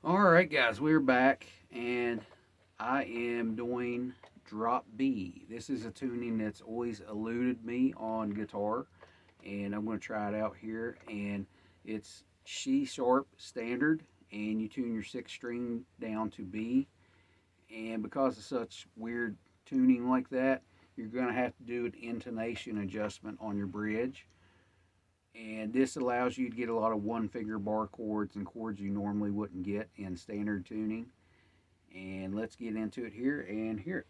Alright guys, we're back and I am doing drop B. This is a tuning that's always eluded me on guitar and I'm going to try it out here, and it's C sharp standard, and you tune your sixth string down to B, and because of such weird tuning like that, you're going to have to do an intonation adjustment on your bridge. And this allows you to get a lot of one finger bar chords and chords you normally wouldn't get in standard tuning. And let's get into it here and hear it.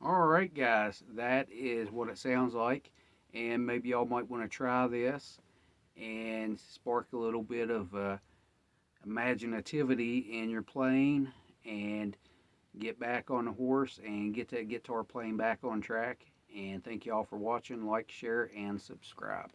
Alright guys, that is what it sounds like, and maybe y'all might want to try this and spark a little bit of imaginativity in your playing, and get back on the horse and get that guitar playing back on track. And thank y'all for watching. Like, share, and subscribe.